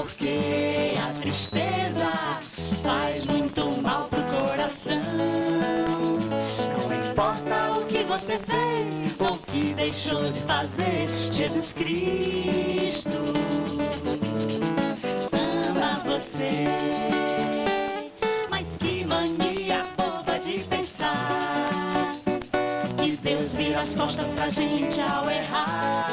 porque a tristeza faz muito mal pro coração. Não importa o que você fez ou o que deixou de fazer, Jesus Cristo ama você. Mas que mania boba de pensar que Deus vira as costas pra gente ao errar.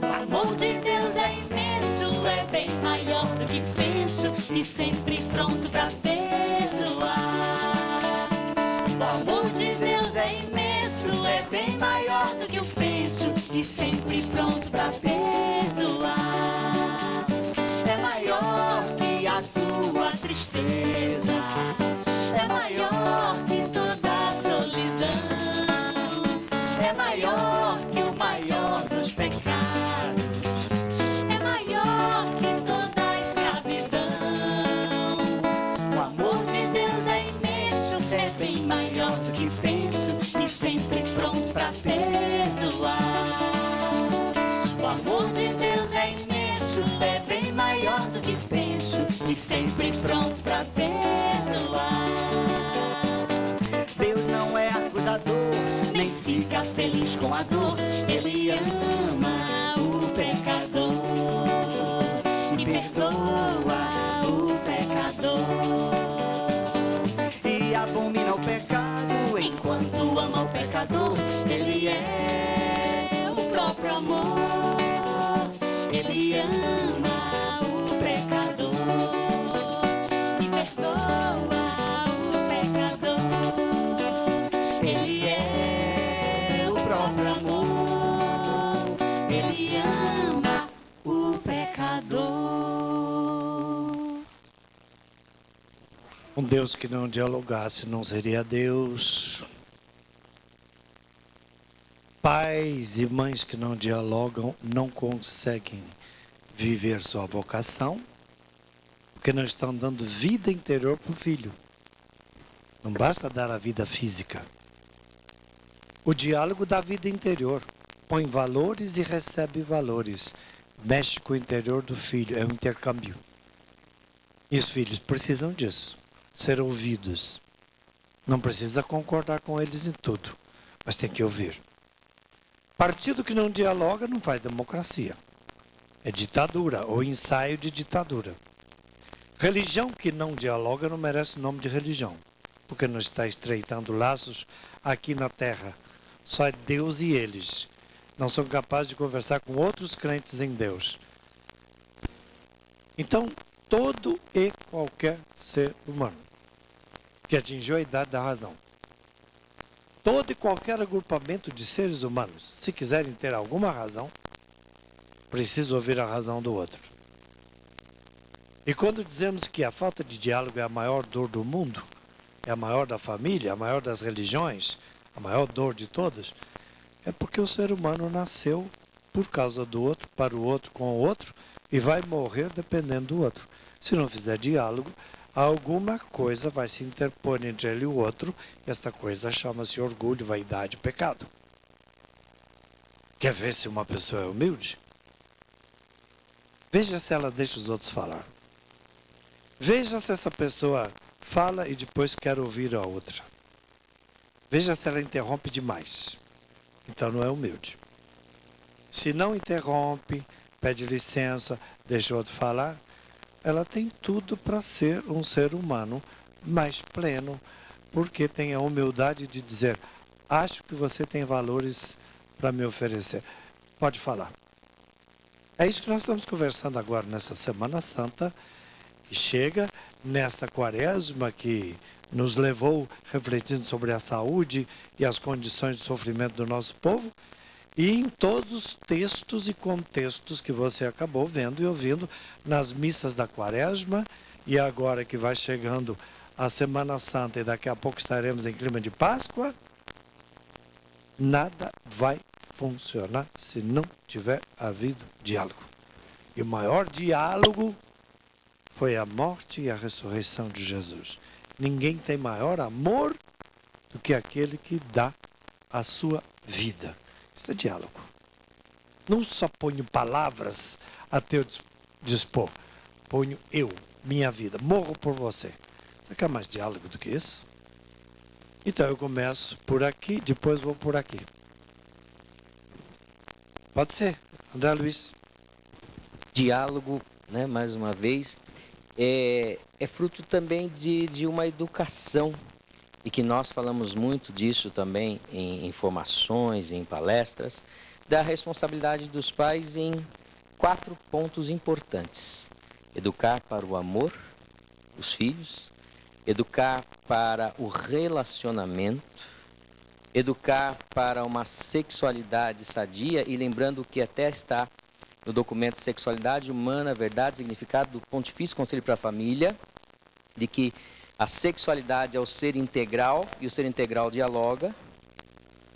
O amor de Deus é imenso, é bem maior do que penso e sempre pronto pra perdoar. O amor de Deus é imenso, é bem maior do que eu penso e sempre pronto pra perdoar. É maior que a sua tristeza, é maior que toda a solidão, é maior que o maior dos pecados, é maior que toda a escravidão. O amor de Deus é imenso, é bem maior do que penso e sempre pronto pra perdoar. O amor de Deus é imenso, é bem maior do que penso e sempre pronto pra perdoar. Deus não é acusador, nem fica feliz com a dor. Ele ama o pecador e perdoa o pecador. E abomina o pecado enquanto ama o pecador. Ele é o próprio amor. Ele ama o pecador e perdoa o pecador. Ele é o próprio amor. Ele ama o pecador. Um Deus que não dialogasse não seria Deus. Pais e mães que não dialogam não conseguem viver sua vocação, porque não estão dando vida interior para o filho. Não basta dar a vida física. O diálogo dá vida interior. Põe valores e recebe valores. Mexe com o interior do filho. É um intercâmbio. E os filhos precisam disso. Ser ouvidos. Não precisa concordar com eles em tudo, mas tem que ouvir. Partido que não dialoga não faz democracia. É ditadura ou ensaio de ditadura. Religião que não dialoga não merece o nome de religião, porque não está estreitando laços aqui na terra. Só é Deus e eles. Não são capazes de conversar com outros crentes em Deus. Então, todo e qualquer ser humano que atingiu a idade da razão, todo e qualquer agrupamento de seres humanos, se quiserem ter alguma razão, precisa ouvir a razão do outro. E quando dizemos que a falta de diálogo é a maior dor do mundo, é a maior da família, a maior das religiões, a maior dor de todas, é porque o ser humano nasceu por causa do outro, para o outro, com o outro, e vai morrer dependendo do outro. Se não fizer diálogo, alguma coisa vai se interpor entre ele e o outro, e esta coisa chama-se orgulho, vaidade, pecado. Quer ver se uma pessoa é humilde? Veja se ela deixa os outros falar. Veja se essa pessoa fala e depois quer ouvir a outra. Veja se ela interrompe demais. Então não é humilde. Se não interrompe, pede licença, deixa o outro falar, ela tem tudo para ser um ser humano mais pleno, porque tem a humildade de dizer: acho que você tem valores para me oferecer. Pode falar. É isso que nós estamos conversando agora nessa Semana Santa, que chega nesta quaresma que nos levou refletindo sobre a saúde e as condições de sofrimento do nosso povo, e em todos os textos e contextos que você acabou vendo e ouvindo nas missas da quaresma, e agora que vai chegando a Semana Santa e daqui a pouco estaremos em clima de Páscoa, nada vai funcionar se não tiver havido diálogo. E o maior diálogo foi a morte e a ressurreição de Jesus. Ninguém tem maior amor do que aquele que dá a sua vida. Isso é diálogo. Não só ponho palavras a teu dispor. Ponho eu, minha vida, morro por você. Você quer mais diálogo do que isso? Então eu começo por aqui, depois vou por aqui. Pode ser, André Luiz. Diálogo, né, mais uma vez, é fruto também de uma educação. E que nós falamos muito disso também em formações, em palestras, da responsabilidade dos pais em 4 pontos importantes. Educar para o amor, os filhos, educar para o relacionamento, educar para uma sexualidade sadia, e lembrando que até está no documento Sexualidade Humana, Verdade e Significado do Pontifício Conselho para a Família, de que a sexualidade é o ser integral, e o ser integral dialoga,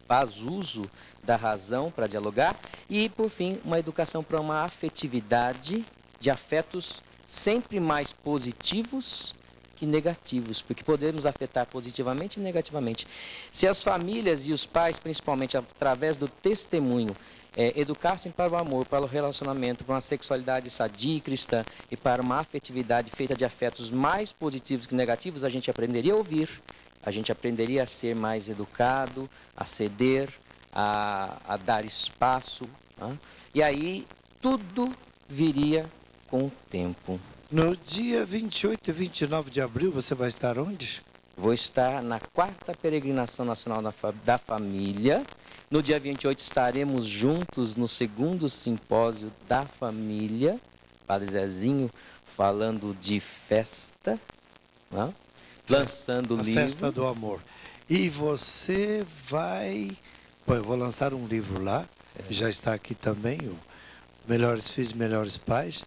faz uso da razão para dialogar, e, por fim, uma educação para uma afetividade de afetos sempre mais positivos que negativos, porque podemos afetar positivamente e negativamente. Se as famílias e os pais, principalmente através do testemunho, educassem para o amor, para o relacionamento, para uma sexualidade sadia e cristã e para uma afetividade feita de afetos mais positivos que negativos, a gente aprenderia a ouvir, a gente aprenderia a ser mais educado, a ceder, a dar espaço, né? E aí tudo viria com o tempo. No dia 28 e 29 de abril, você vai estar onde? Vou estar na 4ª Peregrinação Nacional da Família. No dia 28 estaremos juntos no 2º Simpósio da Família. Padre Zezinho falando de festa, né? Lançando o livro. A Festa do Amor. E você vai... Bom, eu vou lançar um livro lá, que já está aqui também, o Melhores Filhos, Melhores Pais.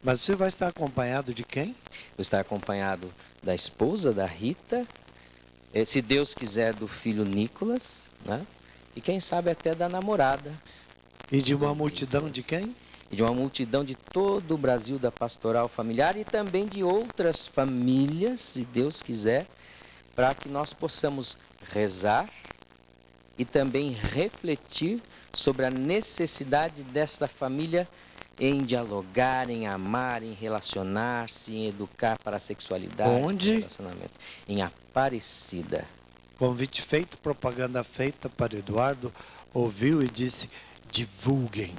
Mas você vai estar acompanhado de quem? Vou estar acompanhado da esposa, da Rita, se Deus quiser, do filho Nicolas, né? E quem sabe até da namorada. E de uma multidão de quem? E de uma multidão de todo o Brasil da pastoral familiar e também de outras famílias, se Deus quiser, para que nós possamos rezar e também refletir sobre a necessidade dessa família em dialogar, em amar, em relacionar-se, em educar para a sexualidade. Onde? Relacionamento. Em Aparecida. Convite feito, propaganda feita para Eduardo, ouviu e disse, divulguem.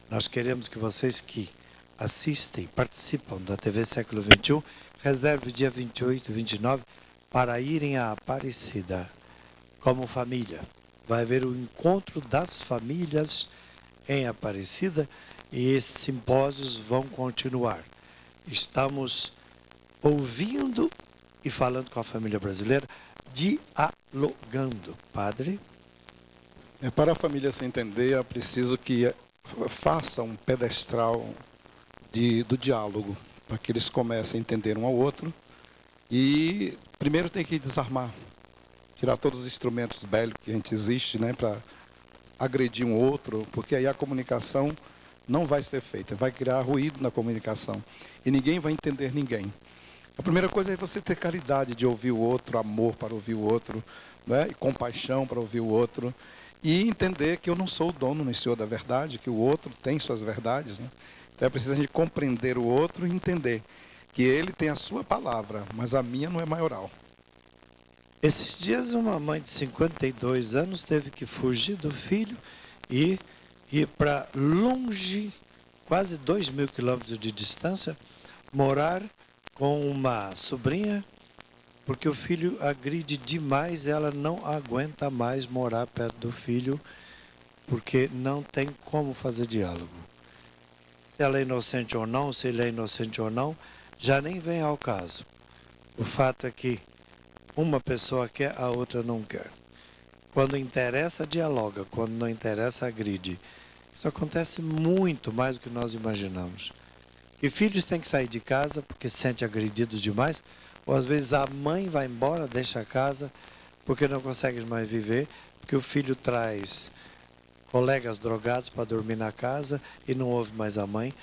Nós queremos que vocês que assistem, participam da TV Século XXI, reserve dia 28 e 29 para irem a Aparecida como família. Vai haver o encontro das famílias em Aparecida e esses simpósios vão continuar. Estamos ouvindo e falando com a família brasileira, dialogando. Padre? Para a família se entender, é preciso que faça um pedestral do diálogo, para que eles comecem a entender um ao outro. E primeiro tem que desarmar, tirar todos os instrumentos bélicos que a gente existe, né, para agredir um outro, porque aí a comunicação não vai ser feita, vai criar ruído na comunicação e ninguém vai entender ninguém. A primeira coisa é você ter caridade de ouvir o outro, amor para ouvir o outro, né, e compaixão para ouvir o outro, e entender que eu não sou o dono nem senhor da verdade, que o outro tem suas verdades, né? Então é preciso a gente compreender o outro e entender que ele tem a sua palavra, mas a minha não é maioral. Esses dias uma mãe de 52 anos teve que fugir do filho e ir para longe, quase 2.000 quilômetros de distância, morar com uma sobrinha, porque o filho agride demais, ela não aguenta mais morar perto do filho, porque não tem como fazer diálogo. Se ela é inocente ou não, se ele é inocente ou não, já nem vem ao caso. O fato é que uma pessoa quer, a outra não quer. Quando interessa, dialoga. Quando não interessa, agride. Isso acontece muito mais do que nós imaginamos. E filhos têm que sair de casa porque se sentem agredidos demais. Ou às vezes a mãe vai embora, deixa a casa, porque não consegue mais viver. Porque o filho traz colegas drogados para dormir na casa e não ouve mais a mãe.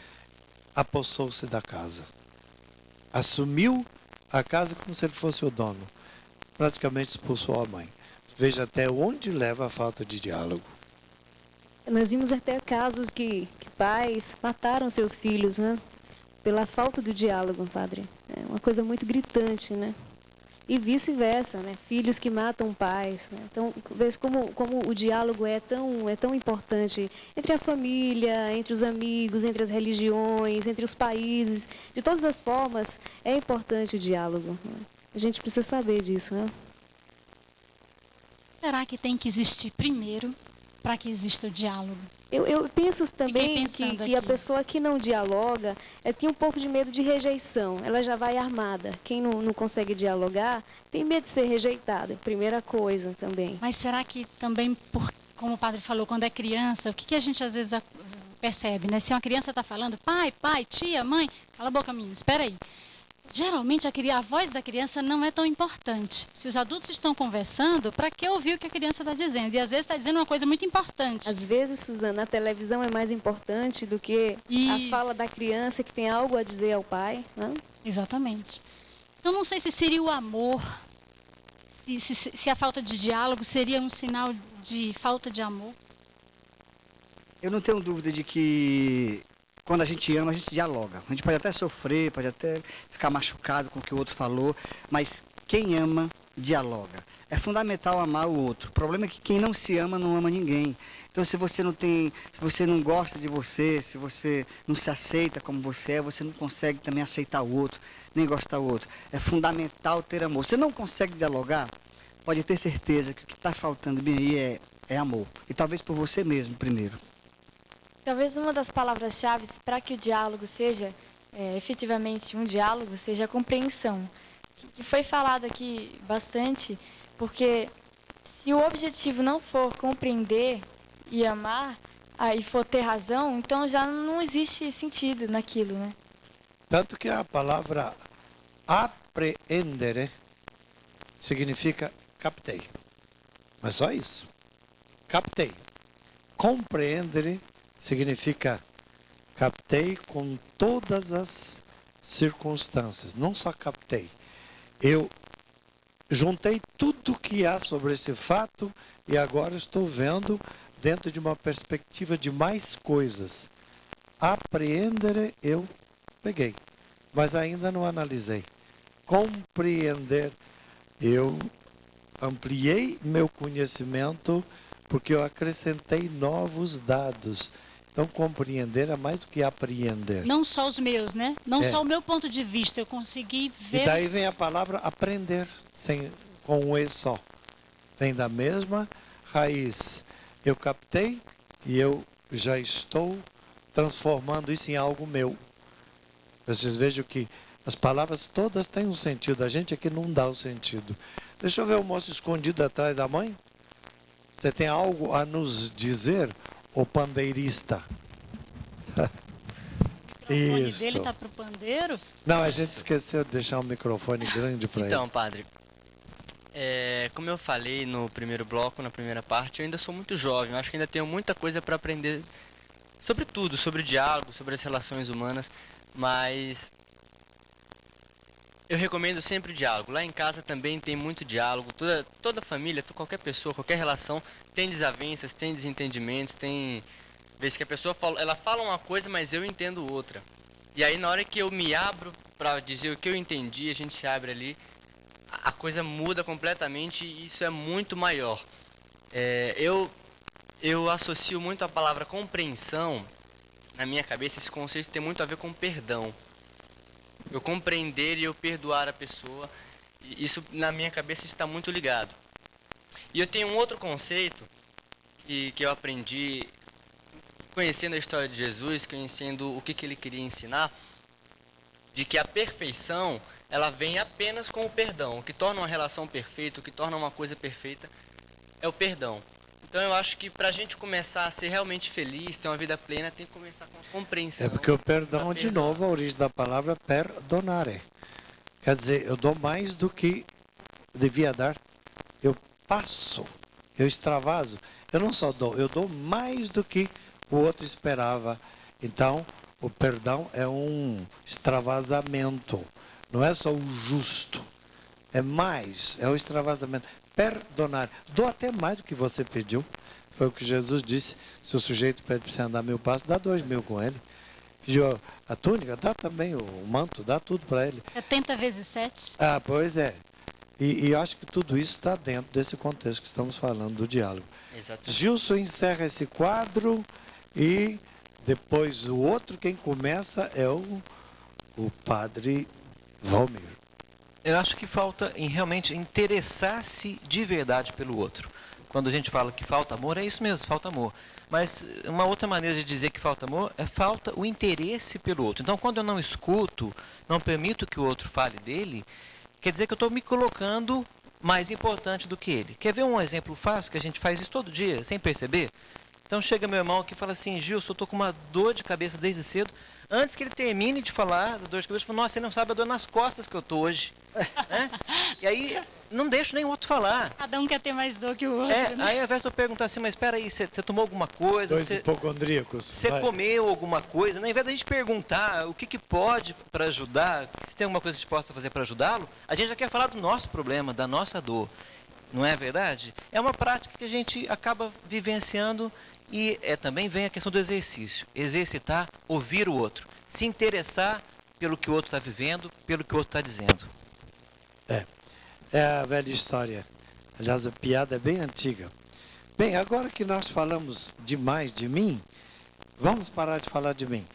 Apossou-se da casa. Assumiu a casa como se ele fosse o dono. Praticamente expulsou a mãe. Veja até onde leva a falta de diálogo. Nós vimos até casos que pais mataram seus filhos, né? pela falta do diálogo, padre. É uma coisa muito gritante, né? E vice-versa, né? Filhos que matam pais, né? Então, vê como o diálogo é tão importante entre a família, entre os amigos, entre as religiões, entre os países. De todas as formas, é importante o diálogo, né? A gente precisa saber disso, né? Será que tem que existir primeiro para que exista o diálogo? Eu penso também pensando que a aqui. pessoa que não dialoga tem um pouco de medo de rejeição. Ela já vai armada. Quem não consegue dialogar tem medo de ser rejeitada. Primeira coisa também. Mas será que também, como o padre falou, quando é criança, o que a gente às vezes percebe, né? Se uma criança está falando, pai, tia, mãe, cala a boca, menino, espera aí. Geralmente a voz da criança não é tão importante. Se os adultos estão conversando, para que ouvir o que a criança está dizendo? E às vezes está dizendo uma coisa muito importante. Às vezes, Suzana, a televisão é mais importante do que a fala da criança que tem algo a dizer ao pai, né? Exatamente. Então não sei se seria o amor, se a falta de diálogo seria um sinal de falta de amor. Eu não tenho dúvida de que quando a gente ama, a gente dialoga. A gente pode até sofrer, pode até ficar machucado com o que o outro falou, mas quem ama, dialoga. É fundamental amar o outro. O problema é que quem não se ama, não ama ninguém. Então, se você não gosta de você, se você não se aceita como você é, você não consegue também aceitar o outro, nem gostar do outro. É fundamental ter amor. Você não consegue dialogar, pode ter certeza que o que está faltando bem aí é amor. E talvez por você mesmo primeiro. Talvez uma das palavras-chave para que o diálogo seja efetivamente um diálogo seja a compreensão, que foi falado aqui bastante, porque se o objetivo não for compreender e amar, e for ter razão, então já não existe sentido naquilo, né? Tanto que a palavra apreendere significa captei. Mas só isso. Captei. Compreendere significa captei com todas as circunstâncias. Não só captei. Eu juntei tudo que há sobre esse fato e agora estou vendo dentro de uma perspectiva de mais coisas. Apreendere eu peguei, mas ainda não analisei. Compreender, eu ampliei meu conhecimento porque eu acrescentei novos dados. Então, compreender é mais do que apreender. Não só os meus, né? Não só o meu ponto de vista, eu consegui ver... E daí vem a palavra aprender, com um E só. Vem da mesma raiz. Eu captei e eu já estou transformando isso em algo meu. Vocês vejam que as palavras todas têm um sentido. A gente aqui não dá o sentido. Deixa eu ver o moço escondido atrás da mãe. Você tem algo a nos dizer, o pandeirista? O microfone dele está para o pandeiro? Não, a gente esqueceu de deixar um microfone grande para ele. Então, padre, como eu falei no primeiro bloco, na primeira parte, eu ainda sou muito jovem. Eu acho que ainda tenho muita coisa para aprender sobre tudo, sobre o diálogo, sobre as relações humanas, mas eu recomendo sempre o diálogo. Lá em casa também tem muito diálogo. Toda família, qualquer pessoa, qualquer relação tem desavenças, tem desentendimentos, tem vezes que a pessoa ela fala uma coisa, mas eu entendo outra. E aí na hora que eu me abro para dizer o que eu entendi, a gente se abre ali, a coisa muda completamente e isso é muito maior. Eu associo muito a palavra compreensão, na minha cabeça, esse conceito tem muito a ver com perdão. Eu compreender e eu perdoar a pessoa, isso na minha cabeça está muito ligado. E eu tenho um outro conceito que eu aprendi conhecendo a história de Jesus, conhecendo o que ele queria ensinar, de que a perfeição, ela vem apenas com o perdão. O que torna uma relação perfeita, o que torna uma coisa perfeita, é o perdão. Então eu acho que para a gente começar a ser realmente feliz, ter uma vida plena, tem que começar com a compreensão. É porque o perdão, de novo, a origem da palavra perdonare. Quer dizer, eu dou mais do que devia dar. Eu passo, eu extravaso. Eu não só dou, eu dou mais do que o outro esperava. Então, o perdão é um extravasamento. Não é só o justo. É mais, é o extravasamento. Perdonar. Dou até mais do que você pediu. Foi o que Jesus disse. Se o sujeito pede para você andar 1000 passos, dá 2000 com ele. pediu a túnica, dá também o manto, dá tudo para ele. 70 vezes 7. Ah, pois é. E eu acho que tudo isso está dentro desse contexto que estamos falando do diálogo. Exatamente. Gilson encerra esse quadro e depois o outro, quem começa é o padre Valmir. Eu acho que falta em realmente interessar-se de verdade pelo outro. Quando a gente fala que falta amor, é isso mesmo, falta amor. Mas uma outra maneira de dizer que falta amor é falta o interesse pelo outro. Então, quando eu não escuto, não permito que o outro fale dele, quer dizer que eu estou me colocando mais importante do que ele. Quer ver um exemplo fácil que a gente faz isso todo dia, sem perceber? Então chega meu irmão aqui e fala assim, Gilson, eu estou com uma dor de cabeça desde cedo. Antes que ele termine de falar da dor de cabeça, eu falo, nossa, você não sabe a dor nas costas que eu estou hoje. Né? E aí, não deixo nem o outro falar. Cada um quer ter mais dor que o outro. Né? Aí ao invés de eu perguntar assim, mas espera aí, você tomou alguma coisa? Dois hipocondríacos. Você comeu alguma coisa? Né? Ao invés da gente perguntar o que pode para ajudar, se tem alguma coisa que a gente possa fazer para ajudá-lo, a gente já quer falar do nosso problema, da nossa dor. Não é verdade? É uma prática que a gente acaba vivenciando e também vem a questão do exercício. Exercitar, ouvir o outro. Se interessar pelo que o outro está vivendo, pelo que o outro está dizendo. É a velha história. Aliás, a piada é bem antiga. Bem, agora que nós falamos demais de mim, vamos parar de falar de mim.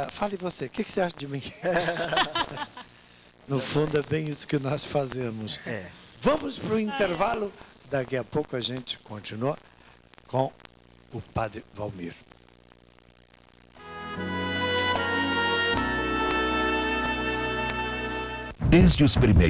Fale você, o que você acha de mim? No fundo, é bem isso que nós fazemos. Vamos para o intervalo. Daqui a pouco a gente continua com o padre Valmir. Desde os primeiros